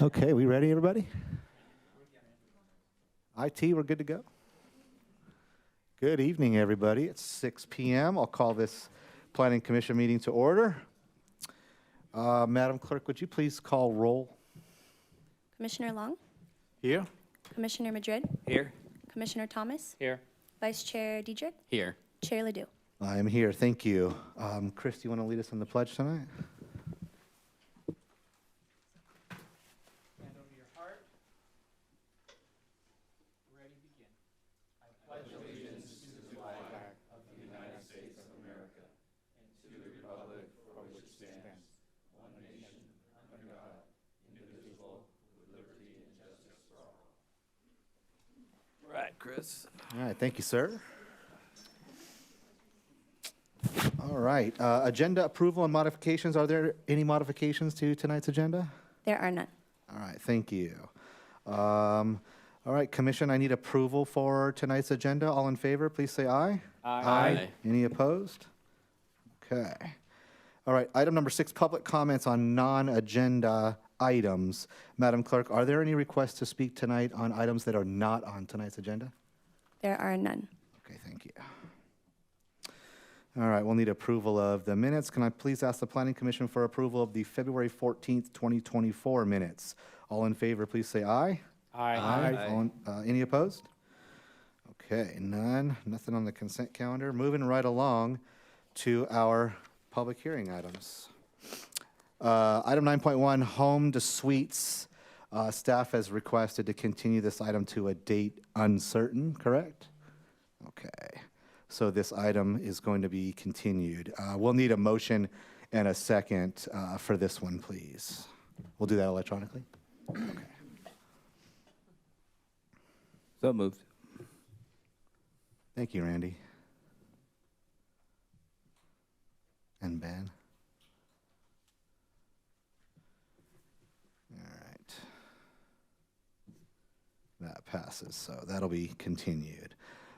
Okay, we ready, everybody? IT, we're good to go? Good evening, everybody. It's 6 p.m. I'll call this Planning Commission meeting to order. Madam Clerk, would you please call roll? Commissioner Long, Here. Commissioner Madrid, Here. Commissioner Thomas, Here. Vice Chair Diedrich, Here. Chair Ledoux. I am here, thank you. Chris, do you want to lead us in the pledge tonight? Hand over your heart. Ready, begin. I pledge allegiance to the flag of the United States of America and to the republic for which it stands, one nation, under God, indivisible, with liberty and justice for all. Right, Chris. All right, thank you, sir. All right, agenda approval and modifications. Are there any modifications to tonight's agenda? There are none. All right, thank you. All right, Commission, I need approval for tonight's agenda. All in favor, please say aye. Aye. Any opposed? Okay. All right, item number 6, public comments on non-agenda items. Madam Clerk, are there any requests to speak tonight on items that are not on tonight's agenda? There are none. Okay, thank you. All right, we'll need approval of the minutes. Can I please ask the Planning Commission for approval of the February 14th, 2024 minutes? All in favor, please say aye. Aye. Any opposed? Okay, none. Nothing on the consent calendar. Moving right along to our public hearing items. Item 9.1, home to suites. Staff has requested to continue this item to a date uncertain, correct? Okay. So this item is going to be continued. We'll need a motion and a second for this one, please. We'll do that electronically. Okay. So moved. Thank you, Randy. And Ben. All right. That passes, so that'll be continued.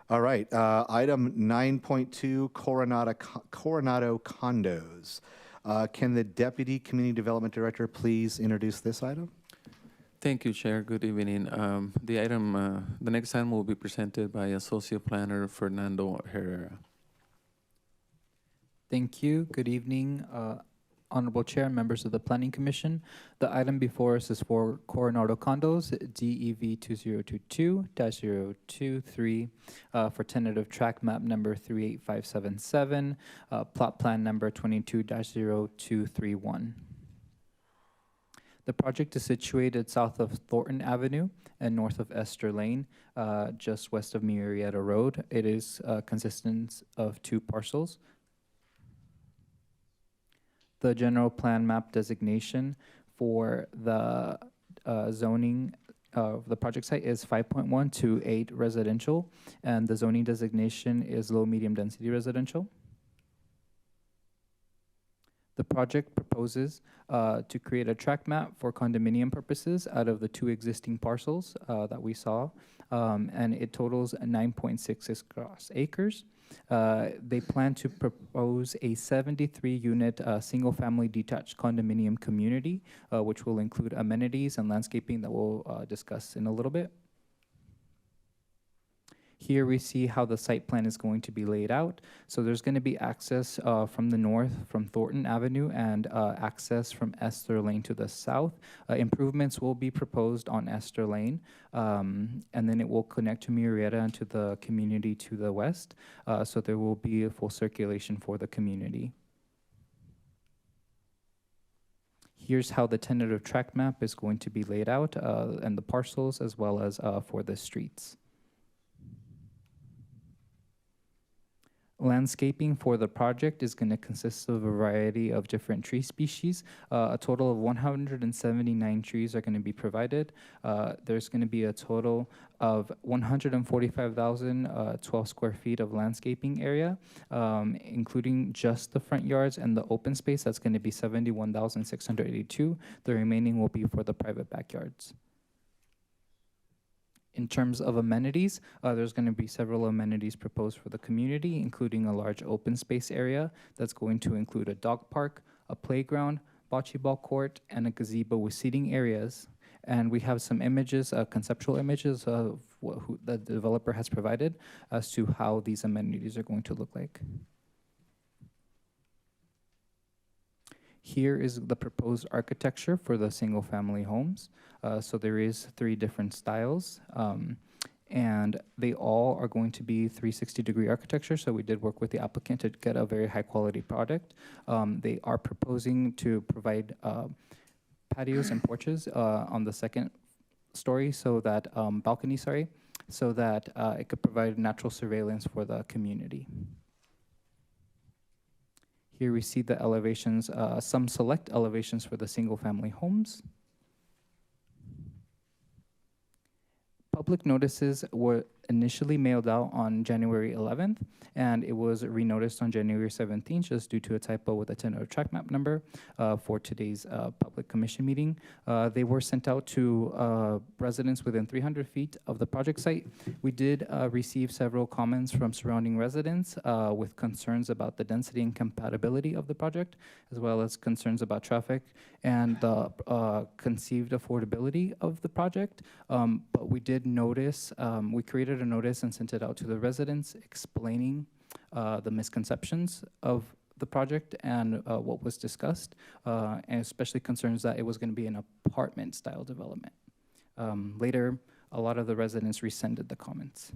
All right, item 9.2, Coronado condos. Can the Deputy Community Development Director please introduce this item? Thank you, Chair. Good evening. The next item will be presented by Associate Planner Fernando Herrera. Thank you. Good evening, Honorable Chair and members of the Planning Commission. The item before us is for Coronado Condos, DEV 2022-023, for tentative track map number 38577, plot plan number 22-0231. The project is situated south of Thornton Avenue and north of Esther Lane, just west of Murrieta Road. It is consistent of 2 parcels. The general plan map designation for the zoning of the project site is 5.1 to 8 residential, and the zoning designation is low medium density residential. The project proposes to create a tract map for condominium purposes out of the 2 existing parcels that we saw, and it totals 9.66 gross acres. They plan to propose a 73-unit single-family detached condominium community, which will include amenities and landscaping that we'll discuss in a little bit. Here we see how the site plan is going to be laid out. So there's going to be access from the north from Thornton Avenue and access from Esther Lane to the south. Improvements will be proposed on Esther Lane, and then it will connect to Murrieta and to the community to the west. So there will be a full circulation for the community. Here's how the tentative tract map is going to be laid out, and the parcels as well as for the streets. Landscaping for the project is going to consist of a variety of different tree species. A total of 179 trees are going to be provided. There's going to be a total of 145,012 square feet of landscaping area, including just the front yards and the open space. That's going to be 71,682. The remaining will be for the private backyards. In terms of amenities, there's going to be several amenities proposed for the community, including a large open space area that's going to include a dog park, a playground, bocce ball court, and a gazebo with seating areas. And we have some images, conceptual images of who the developer has provided as to how these amenities are going to look like. Here is the proposed architecture for the single-family homes. So there is 3 different styles, and they all are going to be 360-degree architecture. So we did work with the applicant to get a very high-quality product. They are proposing to provide patios and porches on the second story, so that balcony, sorry, so that it could provide natural surveillance for the community. Here we see the elevations, some select elevations for the single-family homes. Public notices were initially mailed out on January 11th, and it was renoticed on January 17th just due to a typo with a tentative track map number for today's public commission meeting. They were sent out to residents within 300 feet of the project site. We did receive several comments from surrounding residents with concerns about the density and compatibility of the project, as well as concerns about traffic and the conceived affordability of the project. But we did notice, we created a notice and sent it out to the residents explaining the misconceptions of the project and what was discussed, and especially concerns that it was going to be an apartment-style development. Later, a lot of the residents rescinded the comments.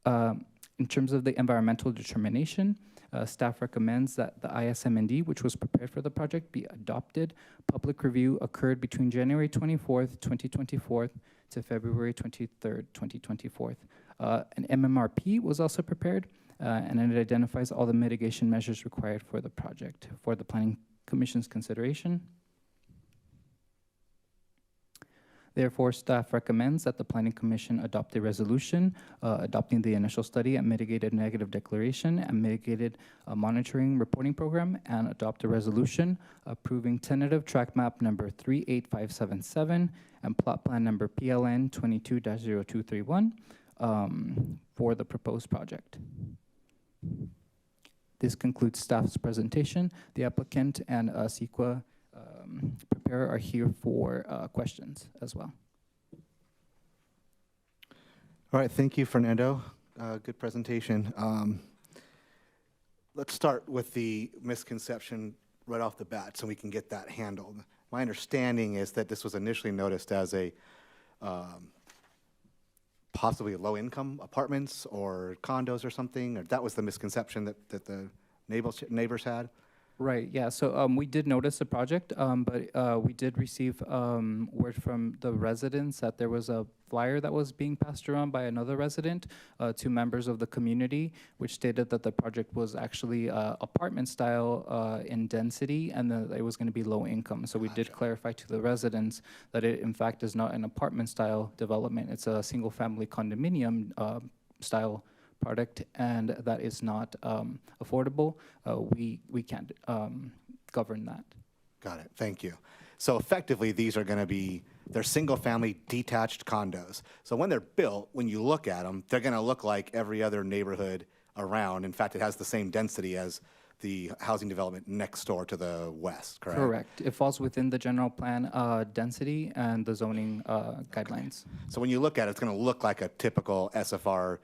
In terms of the environmental determination, staff recommends that the ISMND, which was prepared for the project, be adopted. Public review occurred between January 24th, 2024 to February 23rd, 2024. An MMRP was also prepared, and it identifies all the mitigation measures required for the project for the Planning Commission's consideration. Therefore, staff recommends that the Planning Commission adopt a resolution adopting the initial study and mitigated negative declaration and mitigated monitoring reporting program, and adopt a resolution approving tentative track map number 38577 and plot plan number PLN 22-0231 for the proposed project. This concludes staff's presentation. The applicant and CEQA preparer are here for questions as well. All right, thank you, Fernando. Good presentation. Let's start with the misconception right off the bat so we can get that handled. My understanding is that this was initially noticed as a possibly low-income apartments or condos or something, or that was the misconception that the neighbors had? Right, yeah, so we did notice the project, but we did receive word from the residents that there was a flyer that was being passed around by another resident to members of the community, which stated that the project was actually apartment style in density, and that it was going to be low income. So we did clarify to the residents that it in fact is not an apartment style development. It's a single family condominium style product, and that is not affordable. We can't govern that. Got it, thank you. So effectively, these are gonna be, they're single-family detached condos. So when they're built, when you look at them, they're gonna look like every other neighborhood around. In fact, it has the same density as the housing development next door to the west, correct? Correct. It falls within the general plan density and the zoning guidelines. So when you look at it, it's gonna look like a typical SFR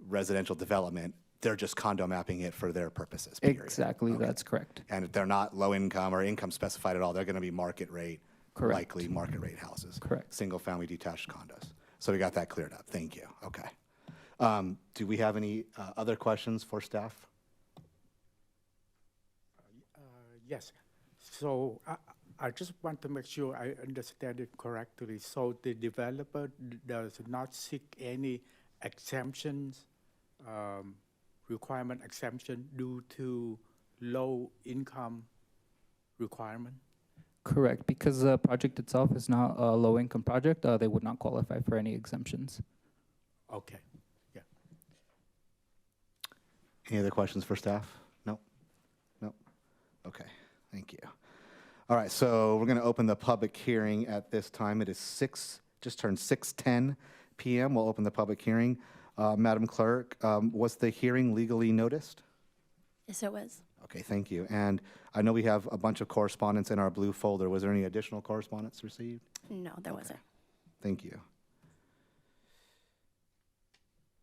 residential development. They're just condo mapping it for their purposes, period. Exactly, Okay. That's correct. And they're not low income or income specified at all. They're going to be market rate, Correct. likely market rate houses. Correct. Single family detached condos. So we got that cleared up. Thank you. Okay. Do we have any other questions for staff? Yes. So I just want to make sure I understand it correctly. So the developer does not seek any exemptions, requirement exemption due to low income requirement? Correct. Because the project itself is not a low income project, they would not qualify for any exemptions. Okay. Yeah. Any other questions for staff? No? No? Okay. Thank you. All right. So we're going to open the public hearing at this time. It is just turned 6:10 p.m. We'll open the public hearing. Madam Clerk, was the hearing legally noticed? Yes, it was. Okay, thank you. And I know we have a bunch of correspondence in our blue folder. Was there any additional correspondence received? No, there wasn't. Thank you.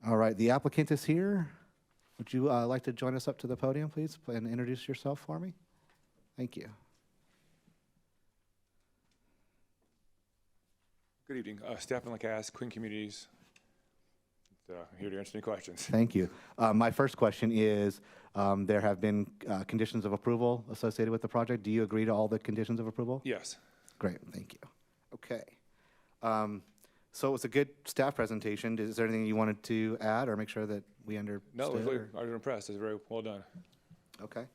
All right, the applicant is here. Would you like to join us up to the podium, please, and introduce yourself for me? Thank you. Good evening. Stefan Lacasse, Queen Communities. I'm here to answer any questions. Thank you. My first question is, there have been conditions of approval associated with the project. Do you agree to all the conditions of approval? Yes. Great, thank you. Okay. So it was a good staff presentation. Is there anything you wanted to add or make sure that we understood? No, or- I was impressed. It was very well done. Okay.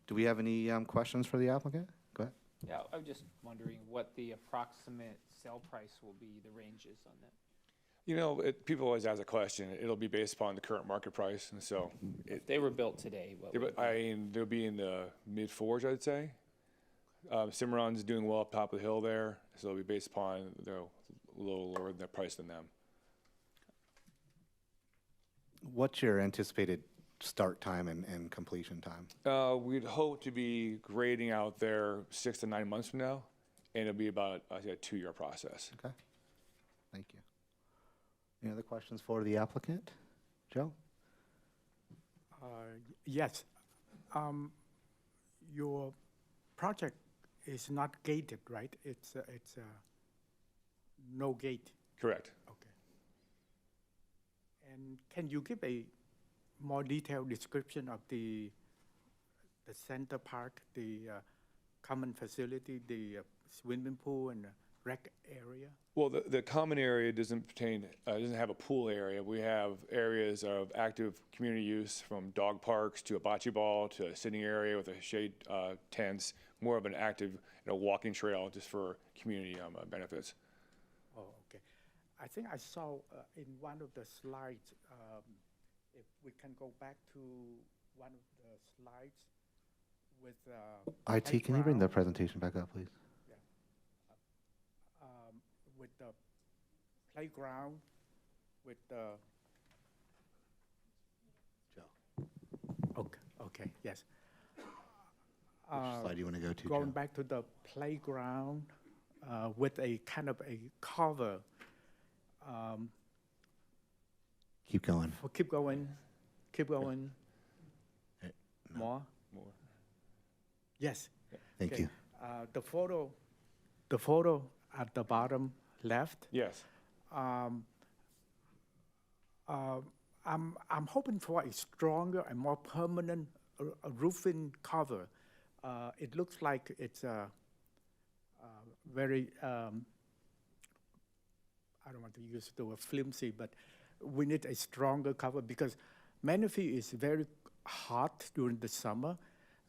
Do we have any questions for the applicant? Go ahead. Yeah, I'm just wondering what the approximate sale price will be, the ranges on that. You know, people always ask a question. It'll be based upon the current market price, and so If they were built today, what would they'll be in the mid fours, I'd say. Cimarron's doing well up top of the hill there, so it'll be based upon they're a little lower than the price than them. What's your anticipated start time and completion time? We'd hope to be grading out there 6 to 9 months from now, and it'll be about, I think, a 2-year process. Okay. Thank you. Any other questions for the applicant? Joe? Yes. Your project is not gated, right? It's no gate. Correct. Okay. And can you give a more detailed description of the center park, the common facility, the swimming pool and rec area? Well, the common area doesn't have a pool area. We have areas of active community use, from dog parks to a bocce ball to a sitting area with a shade tents, more of an active walking trail just for community benefits. Oh, okay. I think I saw in one of the slides, if we can go back to one of the slides with IT, can you bring the playground, presentation back up, please? with the playground, with the. Joe. Okay, yes. Which slide do you want to go to, Going Joe? back to the playground with a kind of a cover. Keep going. Oh, keep going. No. More? More. Yes. Thank Okay. you. The photo at the bottom left. Yes. I'm hoping for a stronger and more permanent roofing cover. It looks like it's very, I don't want to use the word flimsy, but we need a stronger cover because Menifee is very hot during the summer.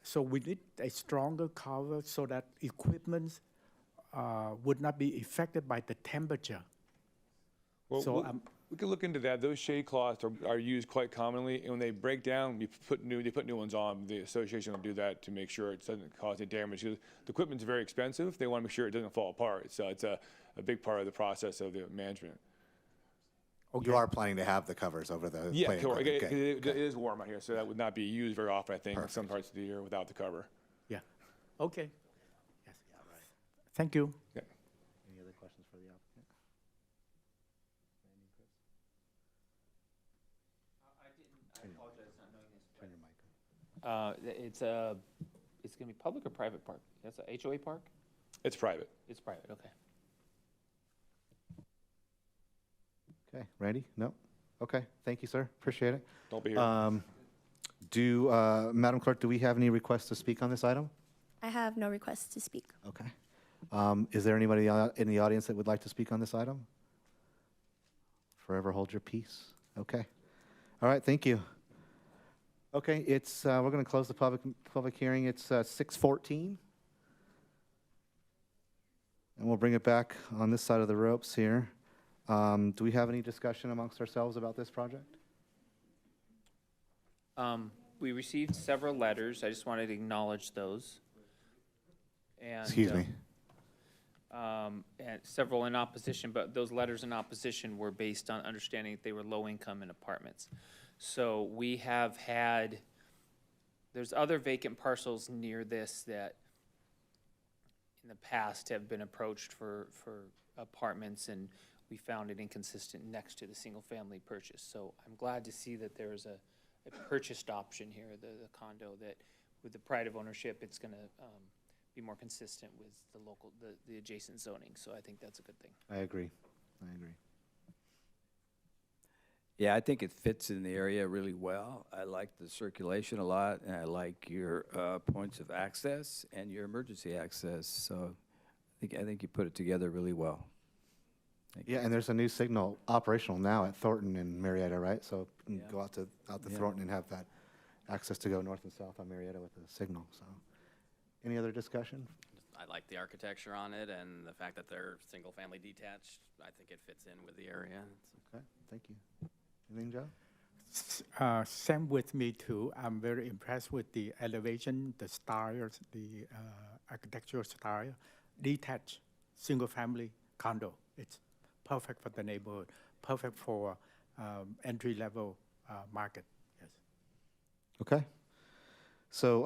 So we need a stronger cover so that equipment would not be affected by the temperature. Well, So, we can look into that. Those shade cloths are used quite commonly, and when they break down, they put new ones on. The association will do that to make sure it doesn't cause any damage. Because the equipment's very expensive. They want to make sure it doesn't fall apart. So it's a big part of the process of the management. You are planning to have the covers over the Yeah, playing correct. equipment. Okay, It is warm out here, so that would not be used very often, I think, in some Perfect. parts of the year without the cover. Yeah. Okay. Yes. Thank you. Yeah. Any other questions for the applicant? I apologize not knowing this. Turn your mic on. It's gonna be public or private park? That's a HOA park? It's private. It's private, okay. Okay, Randy? No? Okay, thank you, sir. Appreciate it. Don't be here. Madam Clerk, do we have any requests to speak on this item? I have no requests to speak. Okay. Is there anybody in the audience that would like to speak on this item? Forever hold your peace. Okay. All right, thank you. Okay, we're going to close the public hearing. It's 6:14. And we'll bring it back on this side of the ropes here. Do we have any discussion amongst ourselves about this project? We received several letters. I just wanted to acknowledge those. And, Excuse me. And several in opposition, but those letters in opposition were based on understanding that they were low income in apartments. So we have had There's other vacant parcels near this that in the past have been approached for apartments, and we found it inconsistent next to the single-family purchase. So I'm glad to see that there's a purchased option here, the condo, that with the pride of ownership, it's gonna be more consistent with the local, the adjacent zoning. So I think that's a good thing. I agree. I agree. Yeah, I think it fits in the area really well. I like the circulation a lot, and I like your points of access and your emergency access. So I think you put it together really well. Thank you. Yeah, and there's a new signal operational now at Thornton and Marietta, right? So you can Yeah. go out to Yeah. Thornton and have that access to go north and south on Marietta with the signal. So, any other discussion? I like the architecture on it and the fact that they're single-family detached. I think it fits in with the area. Okay, thank you. Anything, Joe? Same with me too. I'm very impressed with the elevation, the styles, the architectural style. Detached, single-family condo. It's perfect for the neighborhood, perfect for entry-level market. Yes. Okay. So,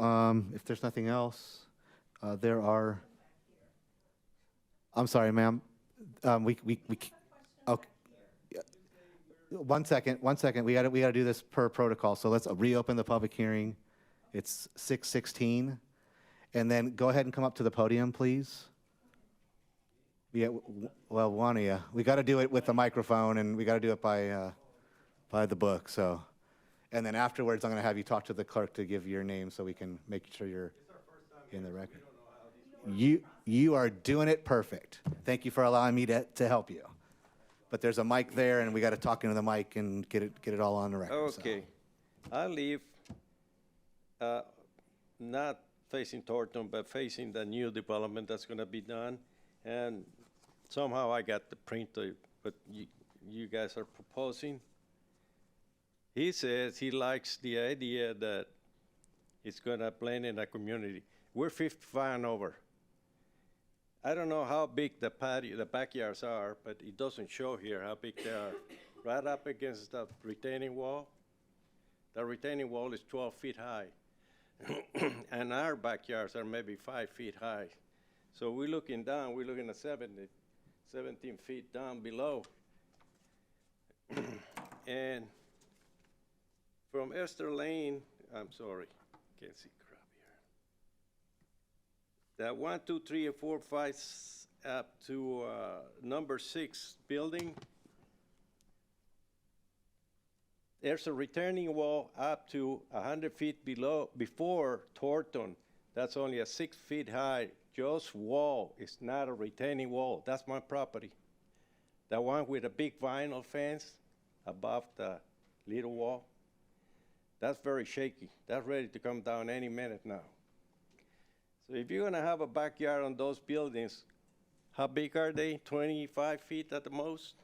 if there's nothing else, there are. I'm sorry, ma'am. We. Okay. One second. We gotta do this per protocol. So let's reopen the public hearing. It's 6:16, and then go ahead and come up to the podium, please. Yeah. Well, one of you. We got to do it with the microphone, and we got to do it by the book. So, and then afterwards, I'm gonna have you talk to the clerk to give your name so we can make sure you're in the record. You are doing it perfect. Thank you for allowing me to help you. But there's a mic there, and we got to talk into the mic and get it all on the record. so. Okay. I live not facing Thornton, but facing the new development that's going to be done. And somehow I got the print of what you guys are proposing. He says he likes the idea that it's going to blend in a community. We're 55 and over. I don't know how big the backyards are, but it doesn't show here how big they are. Right up against the retaining wall. The retaining wall is 12 feet high. And our backyards are maybe 5 feet high. So we're looking down, we're looking at 17 feet down below. And from Esther Lane, I'm sorry, can't see crap here. That 1, 2, 3, and 4, 5 up to number 6 building. There's a retaining wall up to 100 feet below, before Thornton. That's only a 6 feet high. Joe's wall is not a retaining wall. That's my property. The one with a big vinyl fence above the little wall, that's very shaky. That's ready to come down any minute now. So if you're gonna have a backyard on those buildings, how big are they? 25 feet at the most?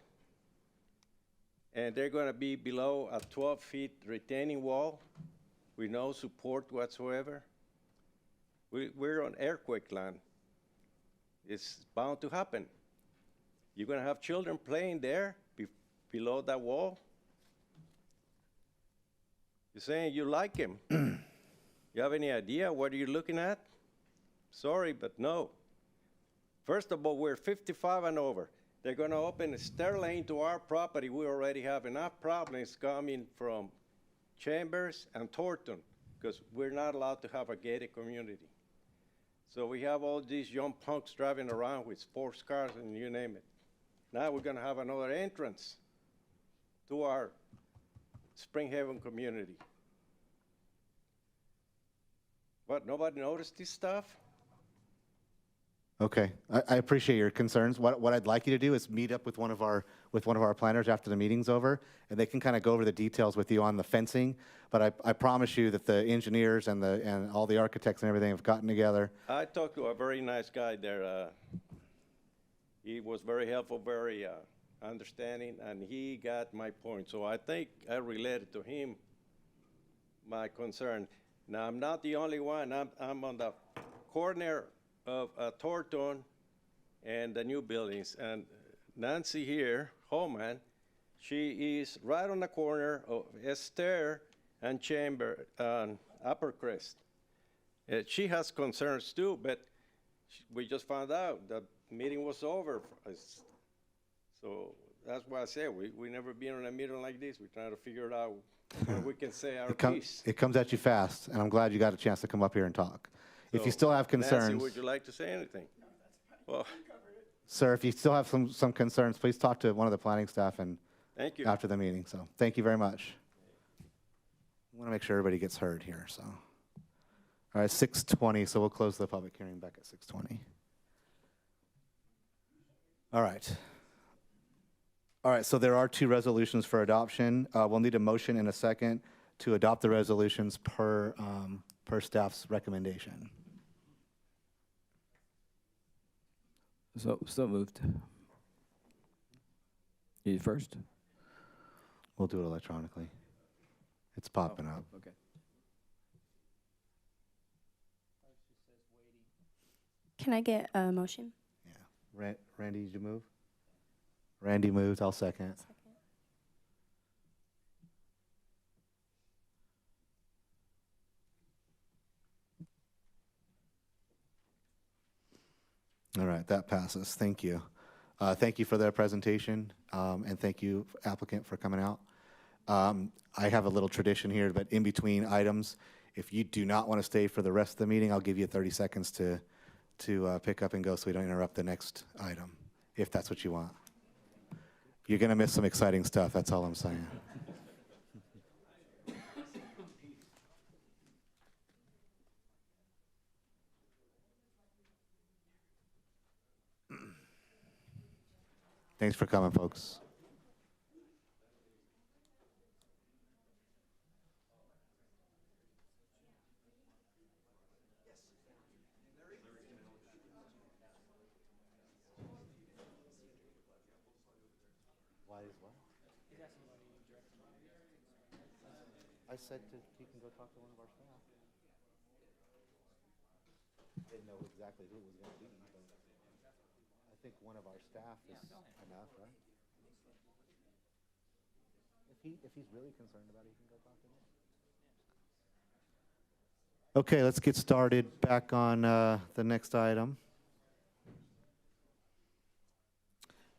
And they're gonna be below a 12 feet retaining wall with no support whatsoever. We're on earthquake land. It's bound to happen. You're gonna have children playing there below that wall. You're saying you like him. You have any idea what you're looking at? Sorry, but no. First of all, we're 55 and over. They're gonna open a stair lane to our property. We already have enough problems coming from Chambers and Thornton, because we're not allowed to have a gated community. So we have all these young punks driving around with sports cars and you name it. Now we're gonna have another entrance to our Spring Haven community. What, nobody noticed this stuff? Okay, I appreciate your concerns. What I'd like you to do is meet up with one of our planners after the meeting's over, and they can kind of go over the details with you on the fencing. But I promise you that the engineers and all the architects and everything have gotten together. I talked to a very nice guy there. He was very helpful, very understanding, and he got my point. So I think I related to him my concern. Now, I'm not the only one. I'm on the corner of Thornton and the new buildings. And Nancy here, Holman, she is right on the corner of Esther and Chamber on Upper Crest. She has concerns too, but we just found out that meeting was over. So that's why I say we never been on a meeting like this. We're trying to figure it out when we can say our piece. It comes at you fast, and I'm glad you got a chance to come up here and talk. If you So, still have Nancy, concerns, would you like to say anything? Well, sir, if you still have some concerns, please talk to one of the planning staff and thank you. after the meeting. So thank you very much. I want to make sure everybody gets heard here. So, all right, 6:20. So we'll close the public hearing back at 6:20. All right. All right. So there are two resolutions for adoption. We'll need a motion in a second to adopt the resolutions per staff's recommendation. So moved. You first? We'll do it electronically. It's popping up. Okay. Can I get a motion? Yeah. Randy, did you move? Randy moved. I'll second. All right, that passes. Thank you. Thank you for the presentation, and thank you, applicant, for coming out. I have a little tradition here, but in between items, if you do not want to stay for the rest of the meeting, I'll give you 30 seconds to pick up and go so we don't interrupt the next item, if that's what you want. You're going to miss some exciting stuff, that's all I'm saying. Thanks for coming, folks. Why is what? I said he can go talk to one of our staff. I didn't know exactly who it was going to be, but I think one of our staff is enough, right? If he's really concerned about it, he can go talk to him. Okay, let's get started back on the next item.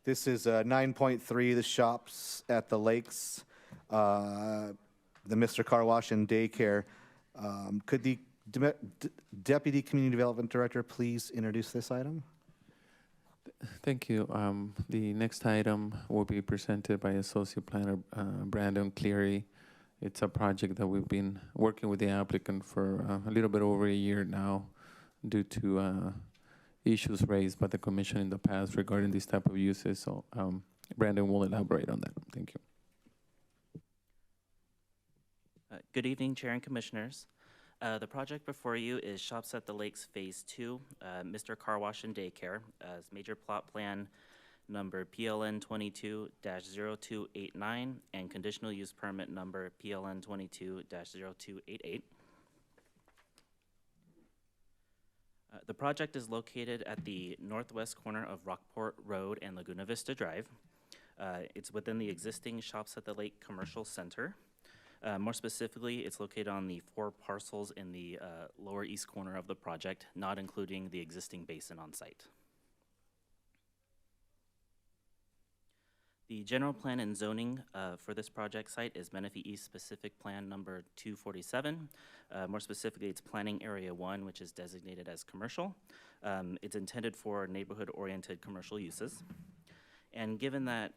This is 9.3, the shops at the lakes, the Mr. Car Wash and Daycare. Could the Deputy Community Development Director please introduce this item? Thank you. The next item will be presented by Associate Planner Brandon Cleary. It's a project that we've been working with the applicant for a little bit over a year now due to issues raised by the commission in the past regarding these type of uses. So Brandon will elaborate on that. Thank you. Good evening, Chair and Commissioners. The project before you is Shops at the Lakes Phase 2, Mr. Car Wash and Daycare, as major plot plan number PLN 22-0289 and conditional use permit number PLN 22-0288. The project is located at the northwest corner of Rockport Road and Laguna Vista Drive. It's within the existing Shops at the Lake Commercial Center. More specifically, it's located on the 4 parcels in the lower east corner of the project, not including the existing basin on site. The general plan and zoning for this project site is Menifee East Specific Plan number 247. More specifically, it's Planning Area 1, which is designated as commercial. It's intended for neighborhood-oriented commercial uses. And given that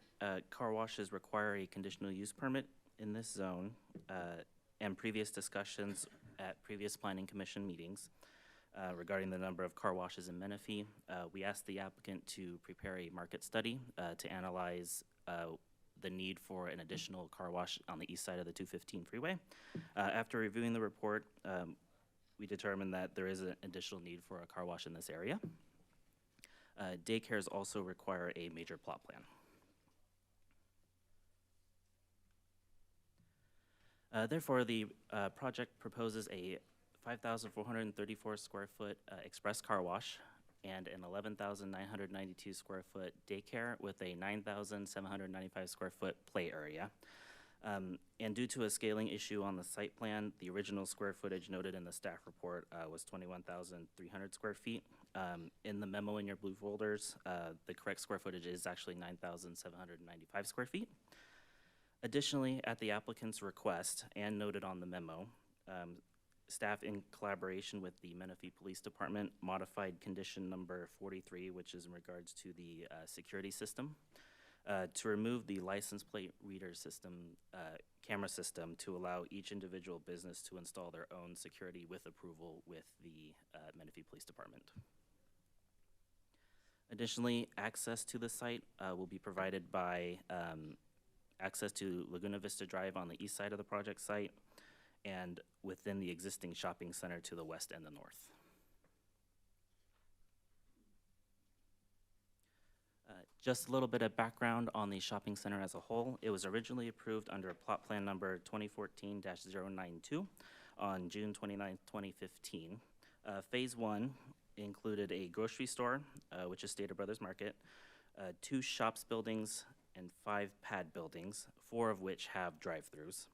car washes require a conditional use permit in this zone, and previous discussions at previous Planning Commission meetings regarding the number of car washes in Menifee, we asked the applicant to prepare a market study to analyze the need for an additional car wash on the east side of the 215 freeway. After reviewing the report, we determined that there is an additional need for a car wash in this area. Daycares also require a major plot plan. Therefore, the project proposes a 5,434 square foot express car wash and an 11,992 square foot daycare with a 9,795 square foot play area. And due to a scaling issue on the site plan, the original square footage noted in the staff report was 21,300 square feet. In the memo in your blue folders, the correct square footage is actually 9,795 square feet. Additionally, at the applicant's request and noted on the memo, staff in collaboration with the Menifee Police Department modified condition number 43, which is in regards to the security system, to remove the license plate reader system, camera system, to allow each individual business to install their own security with approval with the Menifee Police Department. Additionally, access to the site will be provided by access to Laguna Vista Drive on the east side of the project site and within the existing shopping center to the west and the north. Just a little bit of background on the shopping center as a whole. It was originally approved under plot plan number 2014-092 on June 29, 2015. Phase 1 included a grocery store, which is Stater Brothers Market, 2 shops buildings, and 5 pad buildings, 4 of which have drive-throughs.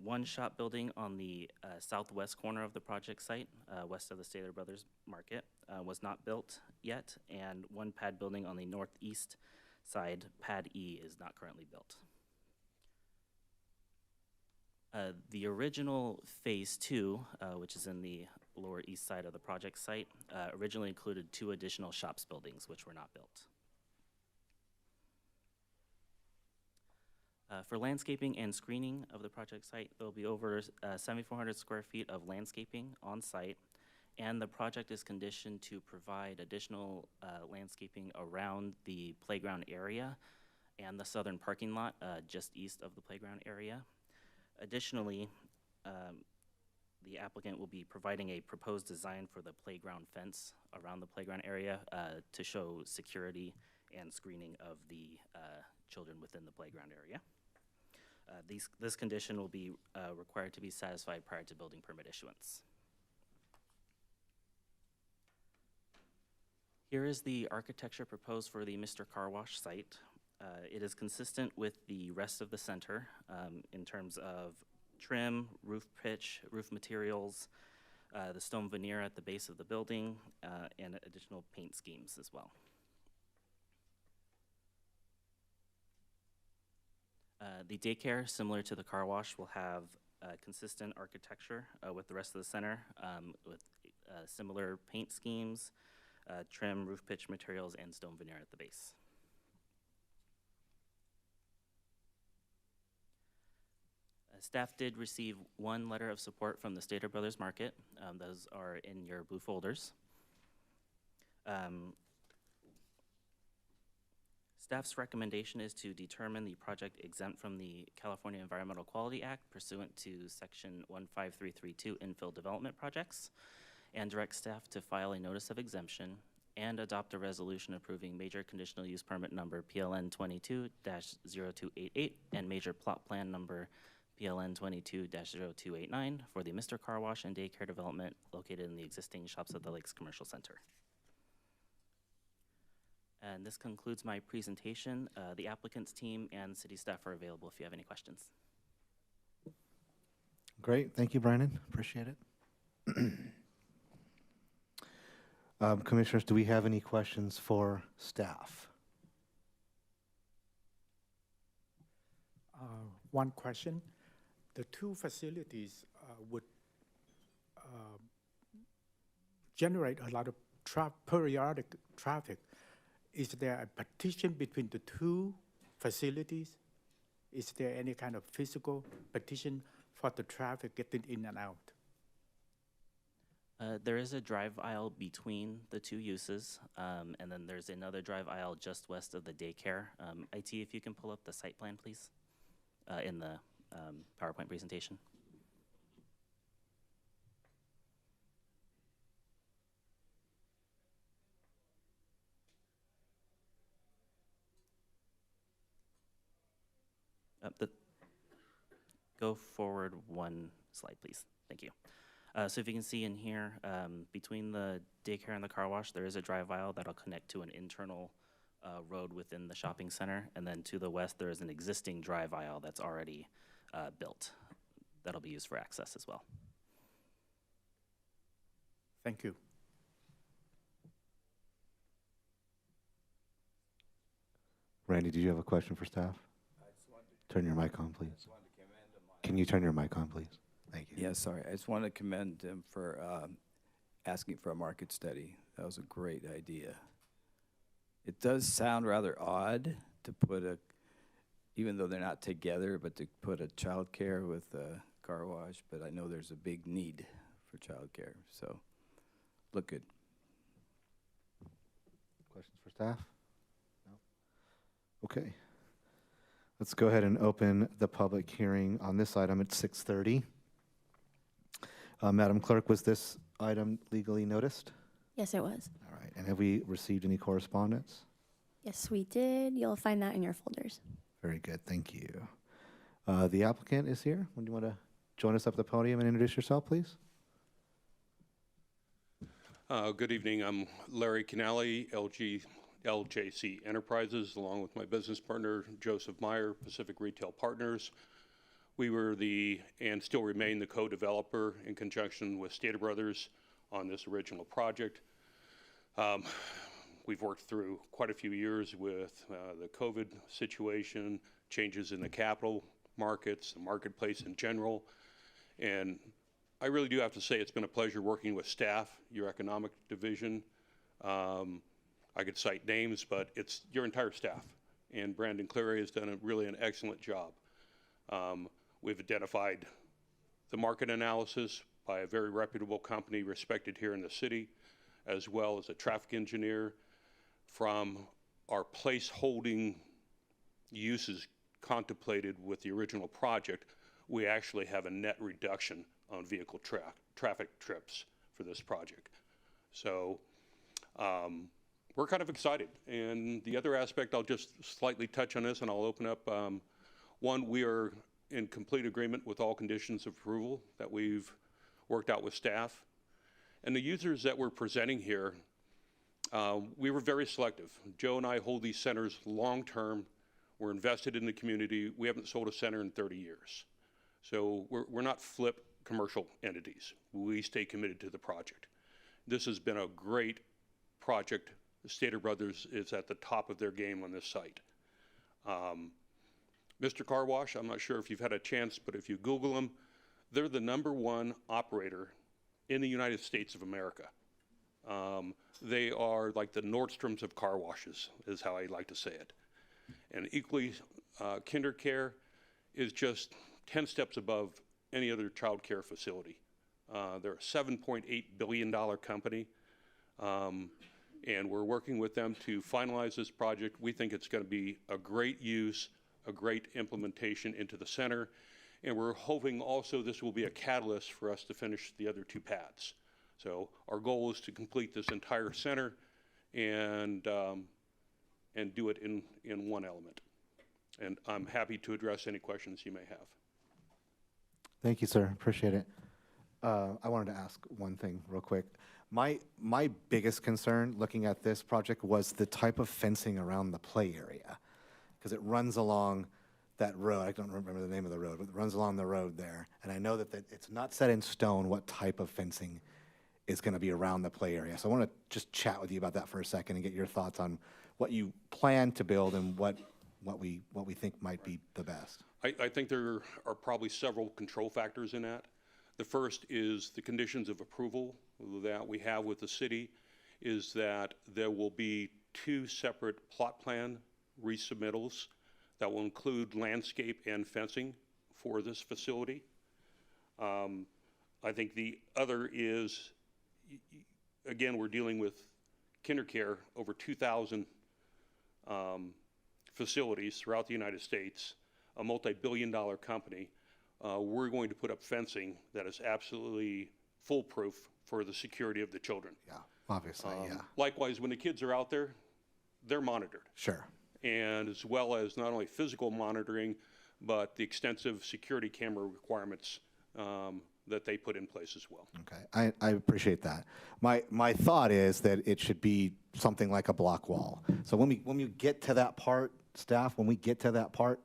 1 shop building on the southwest corner of the project site, west of the Stater Brothers Market, was not built yet, and 1 pad building on the northeast side, Pad E, is not currently built. The original Phase 2, which is in the lower east side of the project site, originally included 2 additional shops buildings, which were not built. For landscaping and screening of the project site, there will be over 7,400 square feet of landscaping on site, and the project is conditioned to provide additional landscaping around the playground area and the southern parking lot just east of the playground area. Additionally, the applicant will be providing a proposed design for the playground fence around the playground area to show security and screening of the children within the playground area. This condition will be required to be satisfied prior to building permit issuance. Here is the architecture proposed for the Mr. Car Wash site. It is consistent with the rest of the center in terms of trim, roof pitch, roof materials, the stone veneer at the base of the building, and additional paint schemes as well. The daycare, similar to the car wash, will have consistent architecture with the rest of the center, with similar paint schemes, trim, roof pitch materials, and stone veneer at the base. Staff did receive 1 letter of support from the Stater Brothers Market. Those are in your blue folders. Staff's recommendation is to determine the project exempt from the California Environmental Quality Act pursuant to Section 15332 infill development projects, and direct staff to file a notice of exemption and adopt a resolution approving major conditional use permit number PLN 22-0288 and major plot plan number PLN 22-0289 for the Mr. Car Wash and Daycare development located in the existing Shops at the Lakes Commercial Center. And this concludes my presentation. The applicant's team and city staff are available if you have any questions. Great, thank you, Brandon, appreciate it. Commissioners, do we have any questions for staff? One question. The 2 facilities would generate a lot of periodic traffic. Is there a partition between the 2 facilities? Is there any kind of physical partition for the traffic getting in and out? There is a drive aisle between the 2 uses, and then there's another drive aisle just west of the daycare. IT, if you can pull up the site plan, please, in the PowerPoint presentation. Go forward 1 slide, please. Thank you. So if you can see in here, between the daycare and the car wash, there is a drive aisle that'll connect to an internal road within the shopping center. And then to the west, there is an existing drive aisle that's already built. That'll be used for access as well. Thank you. Randy, did you have a question for staff? Turn your mic on, please. Can you turn your mic on, please? Thank you. Yeah, sorry. I just want to commend them for asking for a market study. That was a great idea. It does sound rather odd to put even though they're not together, but to put a child care with a car wash, but I know there's a big need for child care, so look good. Questions for staff? No? Okay. Let's go ahead and open the public hearing on this item at 6:30. Madam Clerk, was this item legally noticed? Yes, it was. All right. And have we received any correspondence? Yes, we did. You'll find that in your folders. Very good. Thank you. The applicant is here. Would you want to join us up at the podium and introduce yourself, please? Good evening. I'm Larry Canali, LJC Enterprises, along with my business partner, Joseph Meyer, Pacific Retail Partners. We were and still remain the co-developer in conjunction with Stater Brothers on this original project. We've worked through quite a few years with the COVID situation, changes in the capital markets, the marketplace in general, and I really do have to say it's been a pleasure working with staff, your economic division. I could cite names, but it's your entire staff, and Brandon Cleary has done really an excellent job. We've identified the market analysis by a very reputable company respected here in the city, as well as a traffic engineer. From our placeholding uses contemplated with the original project, we actually have a net reduction on vehicle traffic trips for this project. So we're kind of excited. And the other aspect, I'll just slightly touch on this and I'll open up. One, we are in complete agreement with all conditions of approval that we've worked out with staff. And the users that we're presenting here, we were very selective. Joe and I hold these centers long-term. We're invested in the community. We haven't sold a center in 30 years. So we're not flip commercial entities. We stay committed to the project. This has been a great project. The Stater Brothers is at the top of their game on this site. Mr. Car Wash, I'm not sure if you've had a chance, but if you Google them, they're the #1 operator in the United States of America. They are like the Nordstroms of car washes, is how I like to say it. And equally, KinderCare is just 10 steps above any other child care facility. They're a $7.8 billion company, and we're working with them to finalize this project. We think it's going to be a great use, a great implementation into the center, and we're hoping also this will be a catalyst for us to finish the other 2 pads. So our goal is to complete this entire center and do it in one element. And I'm happy to address any questions you may have. Thank you, sir. Appreciate it. I wanted to ask one thing real quick. My biggest concern looking at this project was the type of fencing around the play area, because it runs along that road. I don't remember the name of the road, but it runs along the road there. And I know that it's not set in stone what type of fencing is going to be around the play area. So I want to just chat with you about that for a second and get your thoughts on what you plan to build and what we think might be the best. I think there are probably several control factors in that. The first is the conditions of approval that we have with the city is that there will be 2 separate plot plan resubmittals that will include landscape and fencing for this facility. I think the other is, again, we're dealing with KinderCare, over 2,000 facilities throughout the United States, a multi-billion-dollar company. We're going to put up fencing that is absolutely foolproof for the security of the children. Yeah, obviously, yeah. Likewise, when the kids are out there, they're monitored. Sure. And as well as not only physical monitoring, but the extensive security camera requirements that they put in place as well. Okay, I appreciate that. My thought is that it should be something like a block wall. So when we get to that part, staff, when we get to that part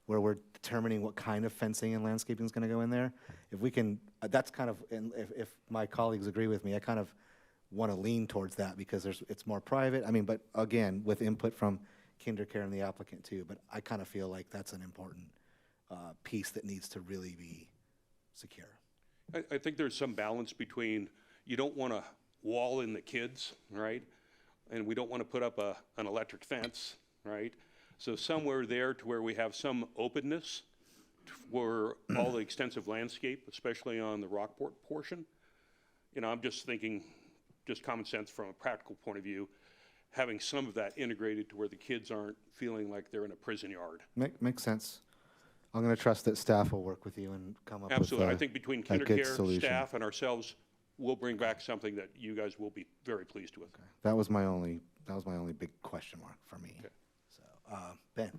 where we're determining what kind of fencing and landscaping is going to go in there, if we can, that's kind of, and if my colleagues agree with me, I kind of want to lean towards that because it's more private. I mean, but again, with input from KinderCare and the applicant too, but I kind of feel like that's an important piece that needs to really be secure. I think there's some balance between, you don't want to wall in the kids, right? And we don't want to put up an electric fence, right? So somewhere there to where we have some openness for all the extensive landscape, especially on the Rockport portion. You know, I'm just thinking, just common sense from a practical point of view, having some of that integrated to where the kids aren't feeling like they're in a prison yard. Makes sense. I'm going to trust that staff will work with you and come up Absolutely. with I think between a good KinderCare, solution. staff, and ourselves, we'll bring back something that you guys will be very pleased with. Okay. That was my only big question mark for me. Okay. So, Ben.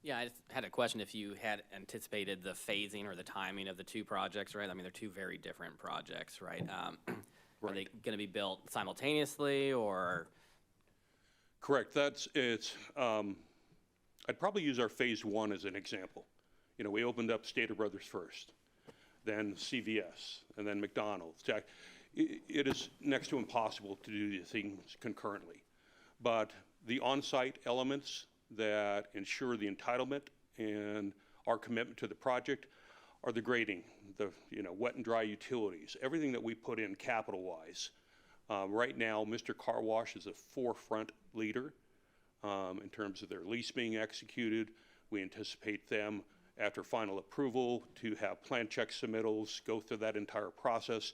Yeah, I just had a question if you had anticipated the phasing or the timing of the two projects, right? I mean, they're two very different projects, right? Are they going to be built simultaneously or? Correct. I'd probably use our phase one as an example. You know, we opened up Stater Brothers first, then CVS, and then McDonald's. It is next to impossible to do these things concurrently. But the on-site elements that ensure the entitlement and our commitment to the project are the grading, the wet and dry utilities, everything that we put in capital-wise. Right now, Mr. Car Wash is a forefront leader in terms of their lease being executed. We anticipate them, after final approval, to have plan check submittals, go through that entire process,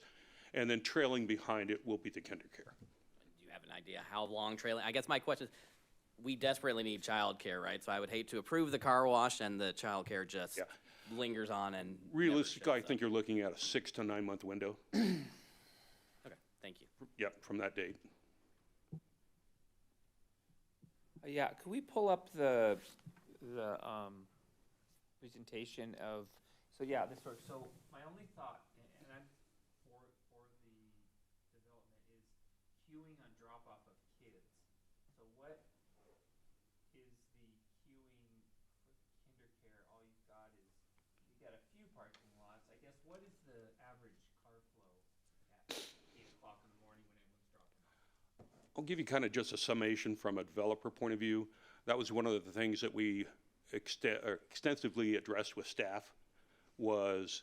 and then trailing behind it will be the KinderCare. Do you have an idea how long trailing? I guess my question is, we desperately need childcare, right? So I would hate to approve the car wash and the childcare just lingers on and realistically, I think you're looking at a 6 to 9 month window. Okay, thank you. Yep, from that date. Yeah, could we pull up the presentation of, so yeah, this works. So my only thought, and I'm for the development, is queuing on drop-off of kids. So what is the queuing for KinderCare? All you've got is, you've got a few parking lots. I guess, what is the average car flow at 8 o'clock in the morning when everyone's dropping off? I'll give you kind of just a summation from a developer point of view. That was one of the things that we extensively addressed with staff was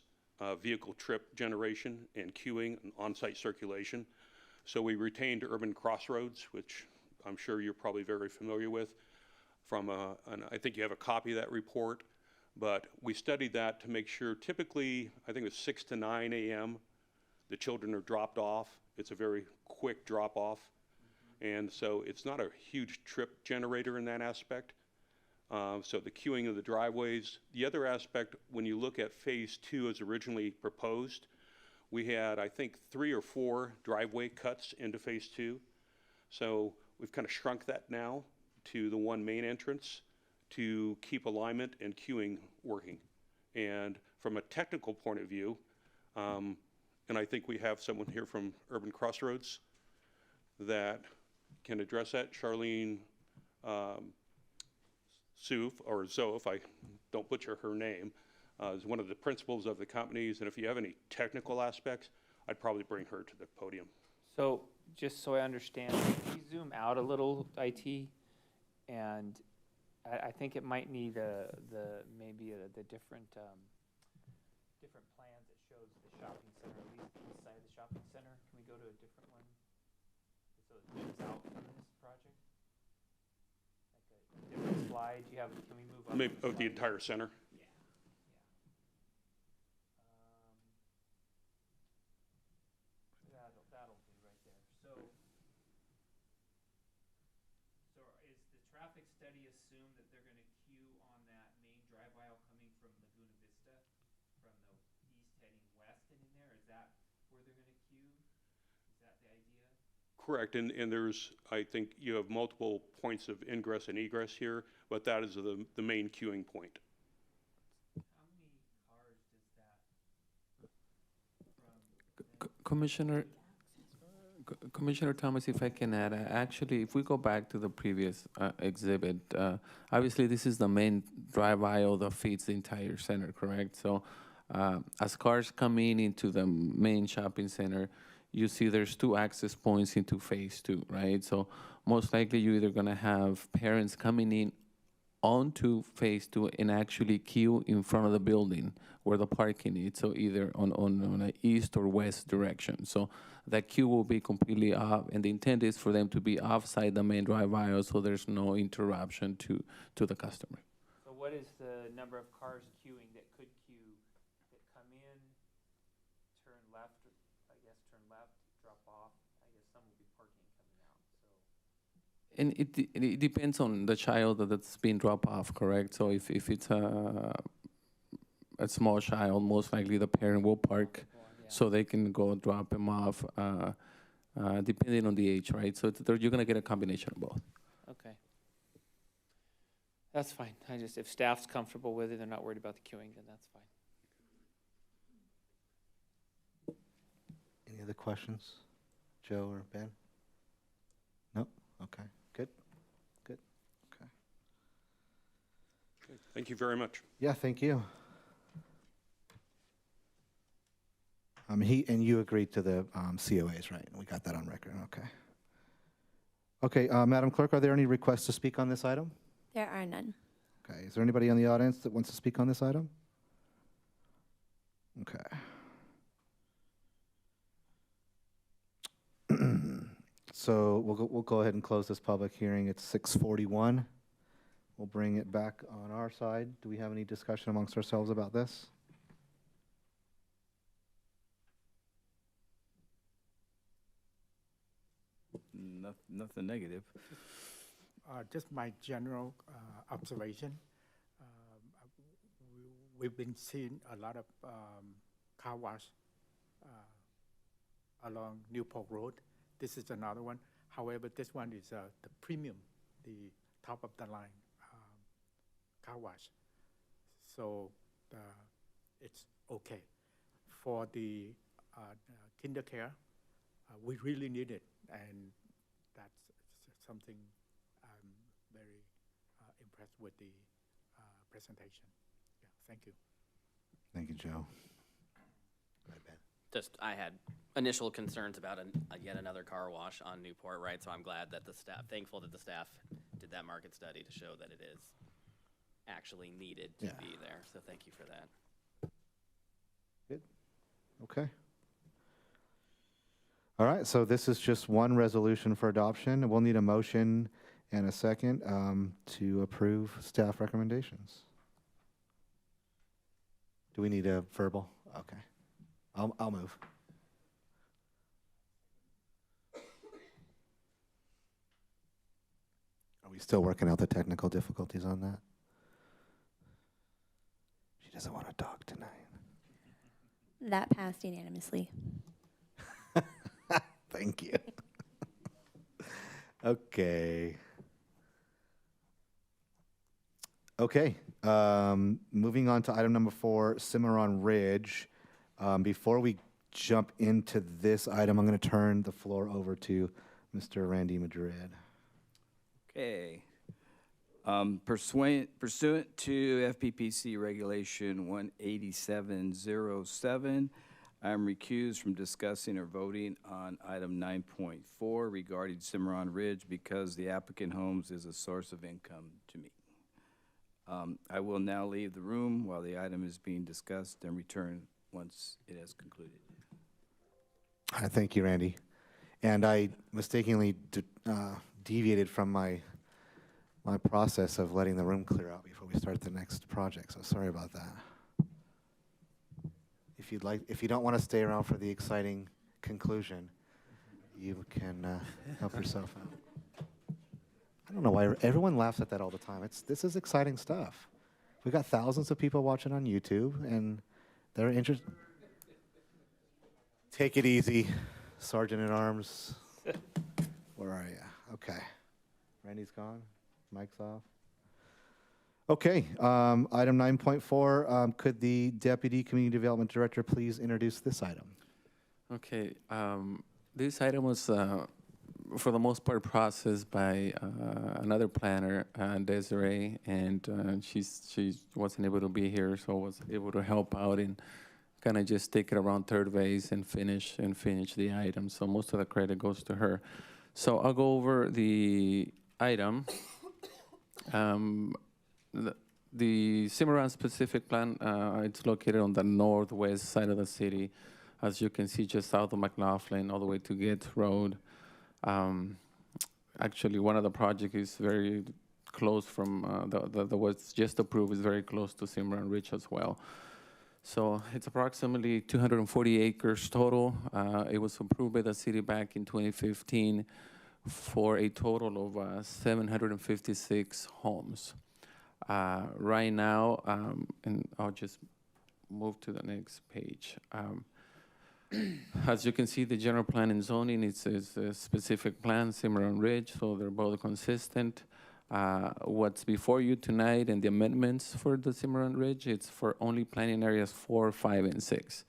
vehicle trip generation and queuing and on-site circulation. So we retained Urban Crossroads, which I'm sure you're probably very familiar with. And I think you have a copy of that report, but we studied that to make sure typically, I think it was 6 to 9 a.m., the children are dropped off. It's a very quick drop off. And so it's not a huge trip generator in that aspect. So the queuing of the driveways. The other aspect, when you look at phase 2 as originally proposed, we had, I think, 3 or 4 driveway cuts into phase 2. So we've kind of shrunk that now to the one main entrance to keep alignment and queuing working. And from a technical point of view, and I think we have someone here from Urban Crossroads that can address that. Charlene Soof, or Zoe, if I don't butcher her name, is one of the principals of the companies. And if you have any technical aspects, I'd probably bring her to the podium. So just so I understand, can you zoom out a little, IT? And I think it might need the different different plans that shows the shopping center, at least the east side of the shopping center. Can we go to a different one? So it zooms out from this project? Like a different slide. You have, can we move up? Maybe the entire center. Yeah. That'll do right there. So is the traffic study assume that they're going to queue on that main drive aisle coming from Laguna Vista, from the east heading west and in there? Is that where they're going to queue? Is that the idea? Correct, and there's, I think you have multiple points of ingress and egress here, but that is the main queuing point. How many cars does that Commissioner Thomas, if I can add, actually, if we go back to the previous exhibit, obviously this is the main drive aisle that feeds the entire center, correct? So as cars come in into the main shopping center, you see there's 2 access points into phase 2, right? So most likely you're either gonna have parents coming in onto phase 2 and actually queue in front of the building where the parking is, so either on an east or west direction. So that queue will be completely off, and the intent is for them to be offside the main drive aisle so there's no interruption to the customer. So what is the number of cars queuing that could queue, that come in, turn left, I guess turn left, drop off? I guess some will be parking coming out, so. And it depends on the child that's being dropped off, correct? So if it's a small child, most likely the parent will park so they can go drop him off, depending on the age, right? So you're gonna get a combination of both. Okay. That's fine. If staff's comfortable with it, they're not worried about the queuing, then that's fine. Any other questions? Joe or Ben? No? Okay, good. Okay. Thank you very much. Yeah, thank you. And you agreed to the COAs, right? We got that on record, okay. Okay, Madam Clerk, are there any requests to speak on this item? There are none. Okay, is there anybody in the audience that wants to speak on this item? Okay. So we'll go ahead and close this public hearing. It's 6:41. We'll bring it back on our side. Do we have any discussion amongst ourselves about this? Nothing negative. Just my general observation. We've been seeing a lot of car wash along Newport Road. This is another one. However, this one is the premium, the top of the line car wash. So it's okay. For the kinder care, we really need it, and that's something I'm very impressed with the presentation. Yeah, thank you. Thank you, Joe. Go ahead, Ben. Just, I had initial concerns about yet another car wash on Newport, right? So I'm glad that thankful that the staff did that market study to show that it is actually needed to be there. So thank you for that. Good. Okay. All right, so this is just one resolution for adoption. We'll need a motion and a second to approve staff recommendations. Do we need a verbal? Okay. I'll move. Are we still working out the technical difficulties on that? She doesn't want to talk tonight. That passed unanimously. Thank you. Okay. Okay. Moving on to item number 4, Cimarron Ridge. Before we jump into this item, I'm going to turn the floor over to Mr. Randy Madrid. Okay. Pursuant to FPPC Regulation 18707, I'm recused from discussing or voting on item 9.4 regarding Cimarron Ridge because the applicant homes is a source of income to me. I will now leave the room while the item is being discussed and return once it has concluded. Thank you, Randy. And I mistakenly deviated from my process of letting the room clear out before we start the next project, so sorry about that. If you don't want to stay around for the exciting conclusion, you can help yourself out. I don't know why everyone laughs at that all the time. This is exciting stuff. We got thousands of people watching on YouTube, and they're interested. Take it easy, Sergeant at Arms. Where are you? Okay. Randy's gone. Mic's off. Okay. Item 9.4. Could the Deputy Community Development Director please introduce this item? Okay, this item was, for the most part, processed by another planner, Desiree, and she wasn't able to be here, so was able to help out and kind of just take it around third base and finish the item. So most of the credit goes to her. So I'll go over the item. The Cimarron specific plan, it's located on the northwest side of the city, as you can see, just south of McLaughlin, all the way to Gates Road. Actually, one of the projects is very close from, the what's just approved is very close to Cimarron Ridge as well. So it's approximately 240 acres total. It was approved by the city back in 2015 for a total of 756 homes. Right now, and I'll just move to the next page. As you can see, the general plan and zoning is a specific plan, Cimarron Ridge, so they're both consistent. What's before you tonight and the amendments for the Cimarron Ridge, it's for only planning areas 4, 5, and 6.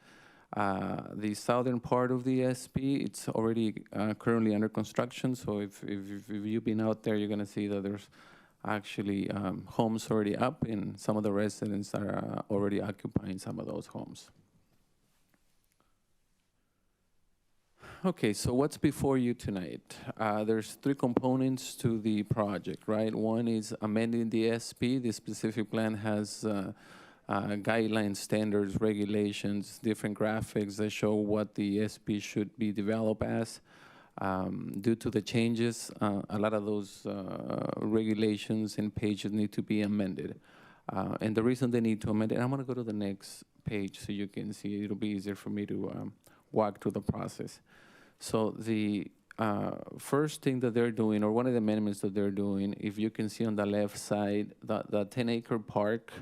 The southern part of the SP, it's already currently under construction, so if you've been out there, you're gonna see that there's actually homes already up, and some of the residents are already occupying some of those homes. Okay, so what's before you tonight? There's 3 components to the project, right? One is amending the SP. The specific plan has guidelines, standards, regulations, different graphics that show what the SP should be developed as. Due to the changes, a lot of those regulations and pages need to be amended. And the reason they need to amend it, I'm gonna go to the next page so you can see, it'll be easier for me to walk through the process. So the first thing that they're doing, or one of the amendments that they're doing, if you can see on the left side, the 10-acre park,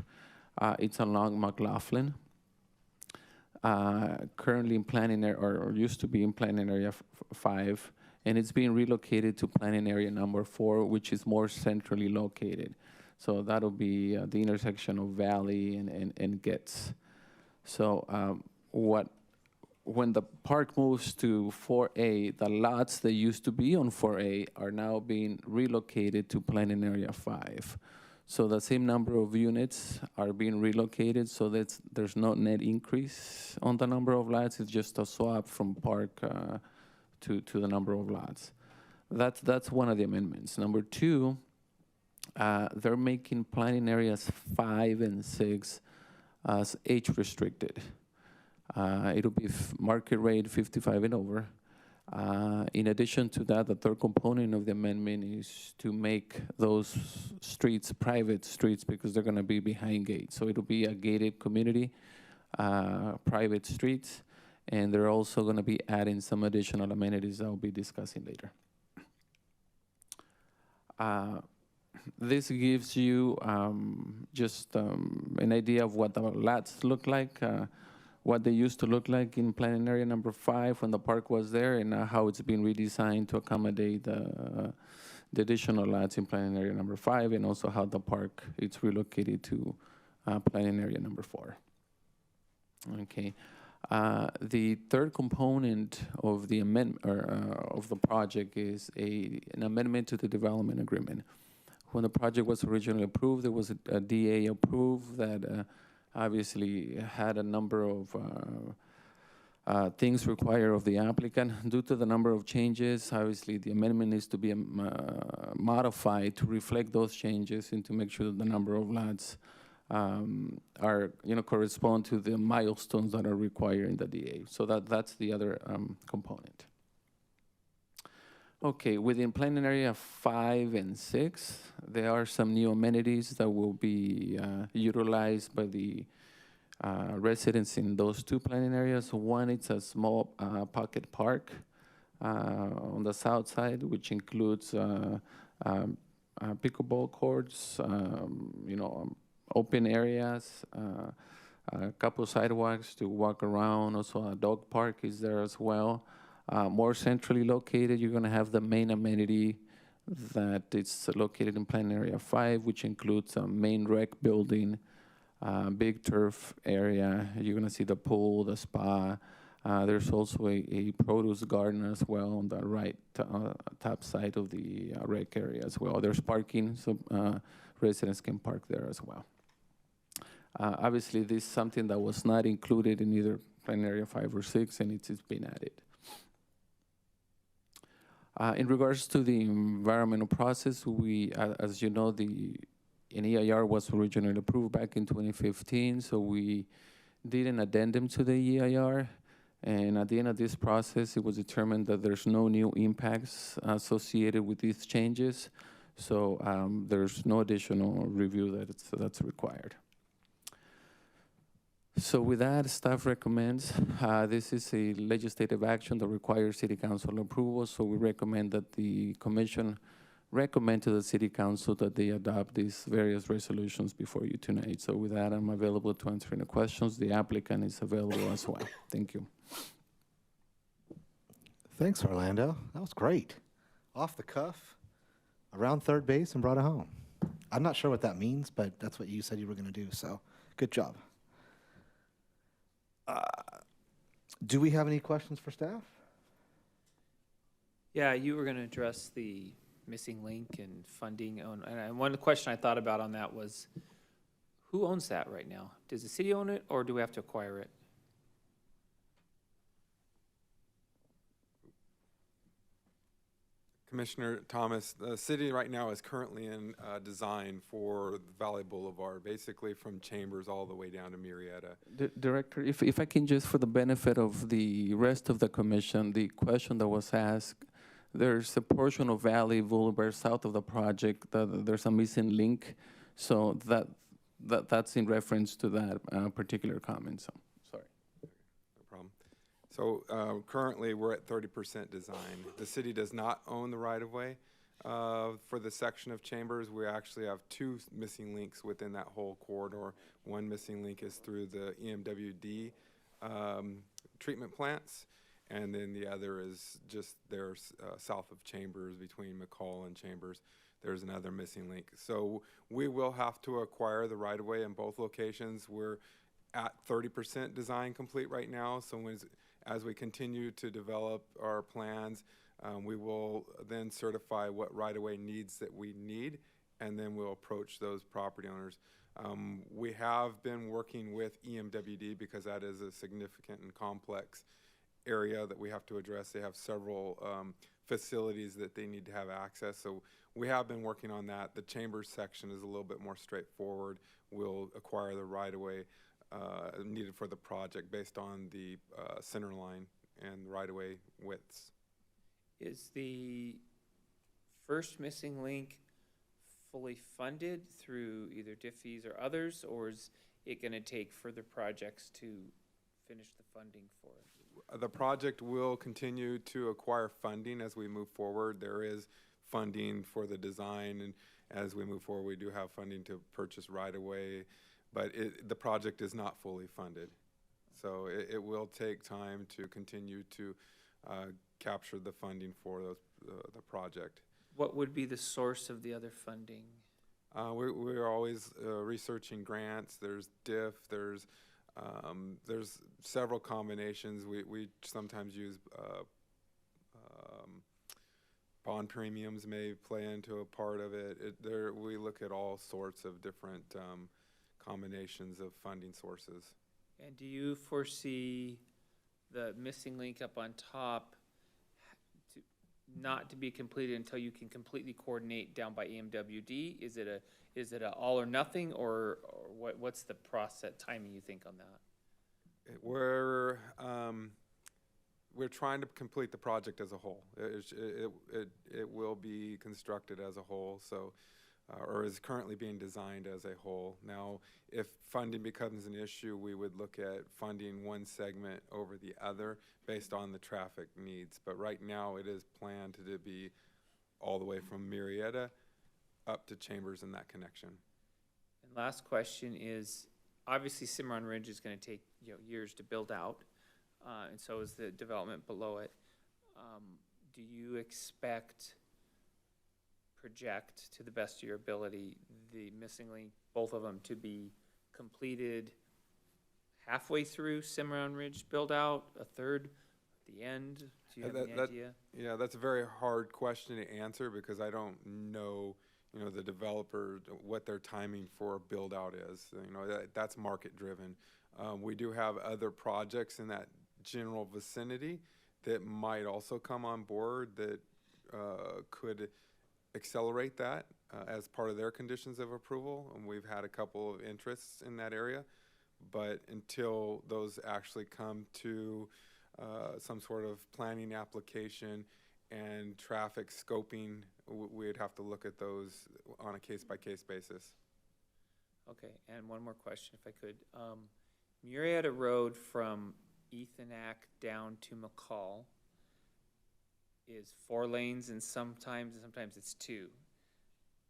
it's along McLaughlin. Currently in planning area, or used to be in planning area 5, and it's being relocated to planning area number 4, which is more centrally located. So that'll be the intersection of Valley and Getz. So when the park moves to 4A, the lots that used to be on 4A are now being relocated to planning area 5. So the same number of units are being relocated, so there's no net increase on the number of lots. It's just a swap from park to the number of lots. That's one of the amendments. Number 2, they're making planning areas 5 and 6 as age restricted. It'll be market rate 55 and over. In addition to that, the third component of the amendment is to make those streets private streets because they're gonna be behind gates. So it'll be a gated community, private streets, and they're also gonna be adding some additional amenities that I'll be discussing later. This gives you just an idea of what the lots look like, what they used to look like in planning area number 5 when the park was there, and how it's been redesigned to accommodate the additional lots in planning area number 5, and also how the park it's relocated to planning area number 4. Okay, the third component of the amendment of the project is an amendment to the development agreement. When the project was originally approved, there was a DA approved that obviously had a number of things required of the applicant. Due to the number of changes, obviously the amendment needs to be modified to reflect those changes and to make sure that the number of lots are, correspond to the milestones that are required in the DA. So that's the other component. Okay, within planning area 5 and 6, there are some new amenities that will be utilized by the residents in those 2 planning areas. One, it's a small pocket park on the south side, which includes pickleball courts, open areas, a couple sidewalks to walk around. Also, a dog park is there as well. More centrally located, you're going to have the main amenity that it's located in planning area 5, which includes a main rec building, big turf area. You're going to see the pool, the spa, There's also a produce garden as well on the right top side of the rec area as well. There's parking, so residents can park there as well. Obviously, this is something that was not included in either Plan Area 5 or 6, and it's been added. In regards to the environmental process, as you know, an EIR was originally approved back in 2015, so we did an addendum to the EIR, and at the end of this process, it was determined that there's no new impacts associated with these changes, so there's no additional review that's required. So with that, staff recommends, this is a legislative action that requires City Council approval, so we recommend that the Commission recommend to the City Council that they adopt these various resolutions before you tonight. So with that, I'm available to answer any questions. The applicant is available as well. Thank you. Thanks, Orlando. That was great. Off the cuff, around third base, and brought it home. I'm not sure what that means, but that's what you said you were going to do, so good job. Do we have any questions for staff? Yeah, you were going to address the missing link and funding. And one question I thought about on that was, who owns that right now? Does the city own it, or do we have to acquire it? Commissioner Thomas, the city right now is currently in design for Valley Boulevard, basically from Chambers all the way down to Murrieta. Director, if I can just, for the benefit of the rest of the commission, the question that was asked, there's a portion of Valley Boulevard south of the project that there's a missing link, so that's in reference to that particular comment. So sorry. No problem. So currently we're at 30% design. The city does not own the right-of-way for the section of Chambers. We actually have two missing links within that whole corridor. One missing link is through the EMWD treatment plants, and then the other is just there south of Chambers, between McCall and Chambers. There's another missing link. So we will have to acquire the right-of-way in both locations. We're at 30% design complete right now, so as we continue to develop our plans, we will then certify what right-of-way needs that we need, and then we'll approach those property owners. We have been working with EMWD because that is a significant and complex area that we have to address. They have several facilities that they need to have access, so we have been working on that. The Chambers section is a little bit more straightforward. We'll acquire the right-of-way needed for the project based on the center line and right-of-way widths. Is the first missing link fully funded through either DIF fees or others, or is it going to take further projects to finish the funding for it? The project will continue to acquire funding as we move forward. There is funding for the design, and as we move forward, we do have funding to purchase right-of-way, but the project is not fully funded. So it will take time to continue to capture the funding for the project. What would be the source of the other funding? We're always researching grants. There's DIF, there's several combinations. We sometimes use bond premiums may play into a part of it. We look at all sorts of different combinations of funding sources. And do you foresee the missing link up on top not to be completed until you can completely coordinate down by EMWD? Is it a all or nothing, or what's the process timing you think on that? We're trying to complete the project as a whole. It will be constructed as a whole, so or is currently being designed as a whole. Now, if funding becomes an issue, we would look at funding one segment over the other based on the traffic needs. But right now, it is planned to be all the way from Murrieta up to Chambers in that connection. And last question is, obviously Cimarron Ridge is going to take years to build out, and so is the development below it. Do you project to the best of your ability the missing link, both of them, to be completed halfway through Cimarron Ridge build-out, a third at the end? Do you have any idea? Yeah, that's a very hard question to answer because I don't know, the developer, what their timing for build out is. That's market driven. We do have other projects in that general vicinity that might also come on board that could accelerate that as part of their conditions of approval. And we've had a couple of interests in that area. But until those actually come to some sort of planning application and traffic scoping, we'd have to look at those on a case-by-case basis. Okay, and one more question, if I could. Murrieta Road from Ethonac down to McCall is 4 lanes, and sometimes it's 2.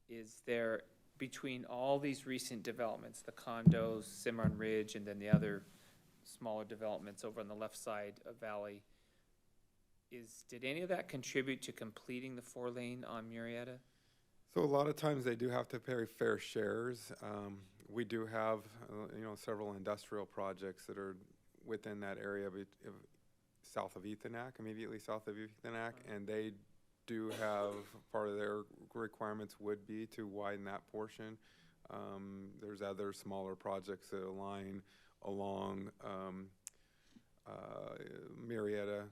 Is there, between all these recent developments, the condos, Cimarron Ridge, and then the other smaller developments over on the left side of Valley, did any of that contribute to completing the 4-lane on Murrieta? So a lot of times they do have to pay fair shares. We do have, several industrial projects that are within that area south of Ethonac, immediately south of Ethonac, and they do have, part of their requirements would be to widen that portion. There's other smaller projects that align along Murrieta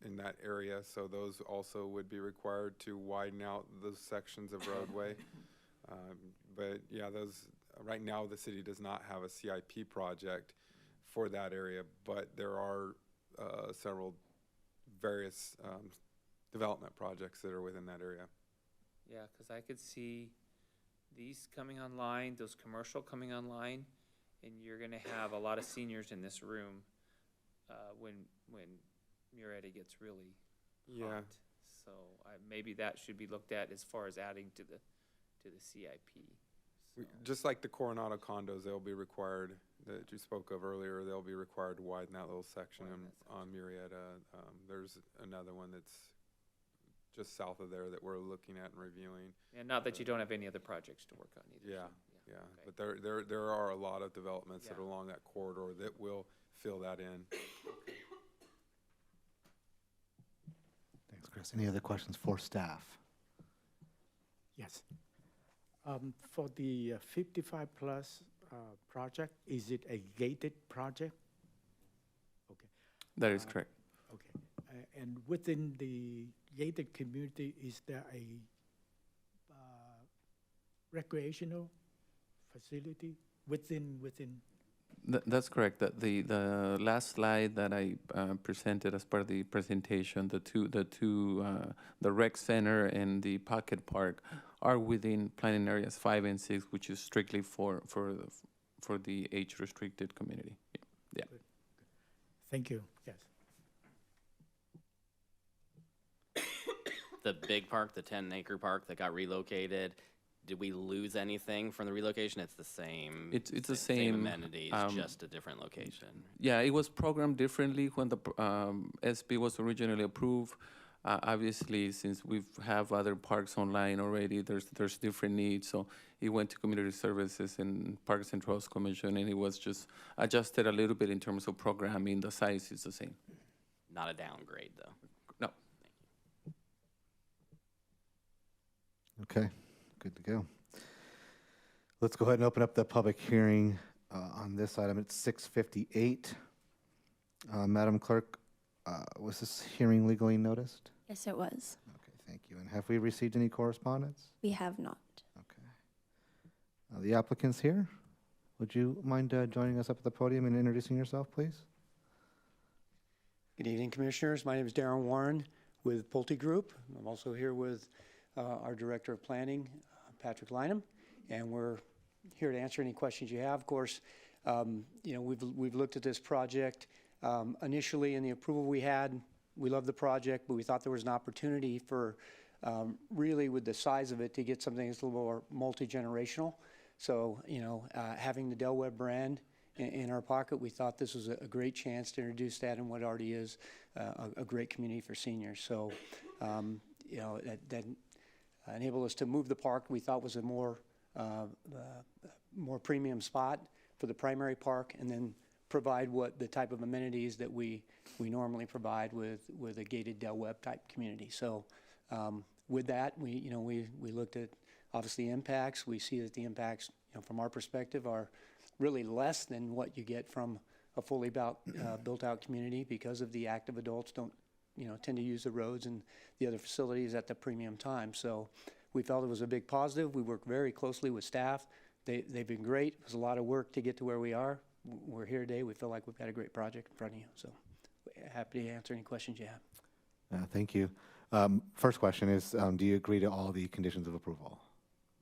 in that area, so those also would be required to widen out those sections of roadway. But yeah, right now the city does not have a CIP project for that area, but there are several various development projects that are within that area. Yeah, because I could see these coming online, those commercial coming online, and you're gonna have a lot of seniors in this room when Murrieta gets really hot. So maybe that should be looked at as far as adding to the CIP. So. Just like the Coronado condos, they'll be required, that you spoke of earlier, they'll be required to widen that little section on Murrieta. There's another one that's just south of there that we're looking at and reviewing. And not that you don't have any other projects to work on either. Yeah. Okay. But there are a lot of developments that are along that corridor that will fill that in. Thanks, Chris. Any other questions for staff? Yes. For the 55 plus project, is it a gated project? Okay. That is correct. Okay. And within the gated community, is there a recreational facility within? That's correct. The last slide that I presented as part of the presentation, the rec center and the pocket park are within planning areas 5 and 6, which is strictly for the age restricted community. Yeah. Good. Thank you. Yes. The big park, the 10-acre park that got relocated, did we lose anything from the relocation? It's the same. It's the same amenities, just a different location. Yeah, it was programmed differently when the SB was originally approved. Obviously, since we have other parks online already, there's different needs. So it went to Community Services and Parks and Trails Commission, and it was just adjusted a little bit in terms of programming. The size is the same. Not a downgrade, though. No. Okay, good to go. Let's go ahead and open up the public hearing on this item. It's 6:58. Madam Clerk, was this hearing legally noticed? Yes, it was. Okay, thank you. And have we received any correspondence? We have not. Okay. The applicant's here. Would you mind joining us up at the podium and introducing yourself, please? Good evening, Commissioners. My name is Darren Warren with Pulte Group. I'm also here with our Director of Planning, Patrick Lynham, and we're here to answer any questions you have. Of course, we've looked at this project. Initially, in the approval we had, we loved the project, but we thought there was an opportunity for really, with the size of it, to get something that's a little more multi-generational. So, having the Del Webb brand in our pocket, we thought this was a great chance to introduce that in what already is a great community for seniors. So, that enabled us to move the park. We thought was a more premium spot for the primary park, and then provide what the type of amenities that we normally provide with a gated Del Webb type community. So with that, we looked at obviously impacts. We see that the impacts, from our perspective, are really less than what you get from a fully built out community because of the active adults don't tend to use the roads and the other facilities at the premium time. So we felt it was a big positive. We worked very closely with staff. They've been great. It was a lot of work to get to where we are. We're here today. We feel like we've got a great project in front of you. So happy to answer any questions you have. Thank you. First question is, do you agree to all the conditions of approval?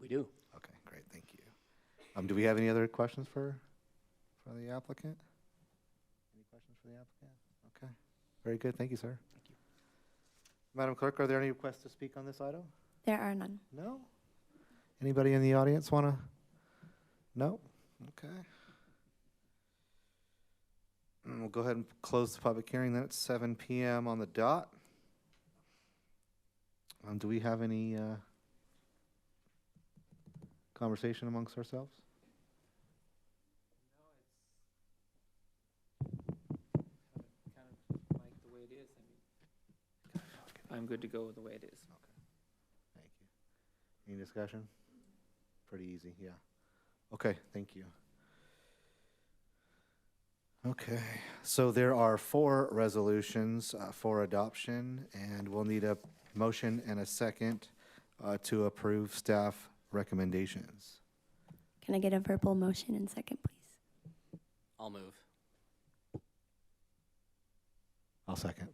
We do. Okay, great, thank you. Do we have any other questions for the applicant? Any questions for the applicant? Okay, very good, thank you, sir. Thank you. Madam Clerk, are there any requests to speak on this item? There are none. No? Anybody in the audience want to? No? Okay. We'll go ahead and close the public hearing then at 7 p.m. on the dot. Do we have any conversation amongst ourselves? Kind of like the way it is. I'm good to go with the way it is. Thank you. Any discussion? Pretty easy, yeah. Okay, thank you. Okay, so there are 4 resolutions for adoption, and we'll need a motion and a second to approve staff recommendations. Can I get a verbal motion and second, please? I'll move. I'll second.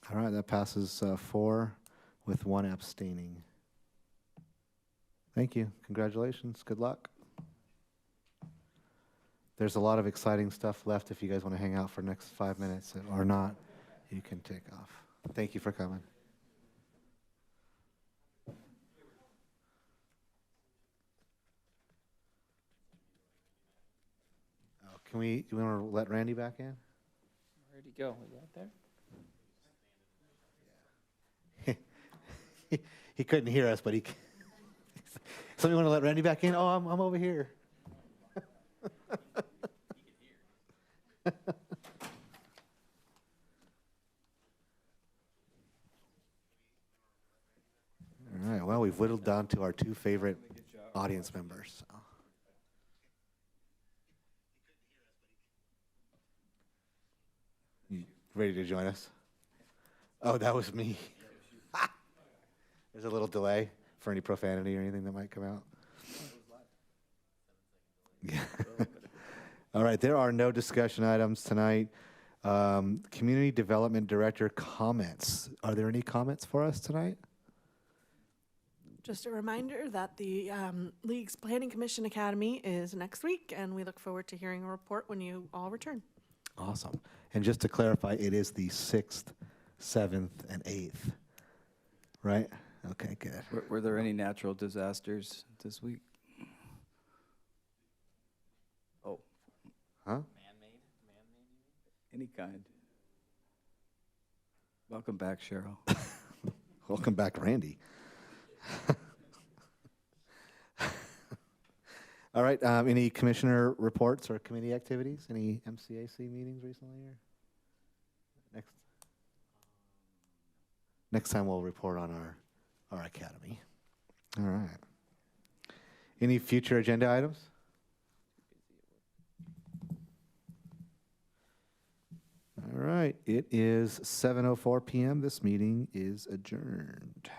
All right, that passes 4 with 1 abstaining. Thank you. Congratulations. Good luck. There's a lot of exciting stuff left. If you guys want to hang out for the next 5 minutes or not, you can take off. Thank you for coming. Do we want to let Randy back in? Where'd he go? Was that there? He couldn't hear us, but he. Somebody want to let Randy back in? Oh, I'm over here. All right. Well, we've whittled down to our 2 favorite audience members. You ready to join us? Oh, that was me. There's a little delay for any profanity or anything that might come out. Yeah. All right, there are no discussion items tonight. Community Development Director comments. Are there any comments for us tonight? Just a reminder that the League's Planning Commission Academy is next week, and we look forward to hearing a report when you all return. Awesome. And just to clarify, it is the 6th, 7th, and 8th, right? Okay, good. Were there any natural disasters this week? Oh. Huh? Man-made? Any kind. Welcome back, Cheryl. Welcome back, Randy. All right, any commissioner reports or committee activities? Any MCAC meetings recently? Or next time we'll report on our academy. All right. Any future agenda items? All right, it is 7:04 p.m. This meeting is adjourned.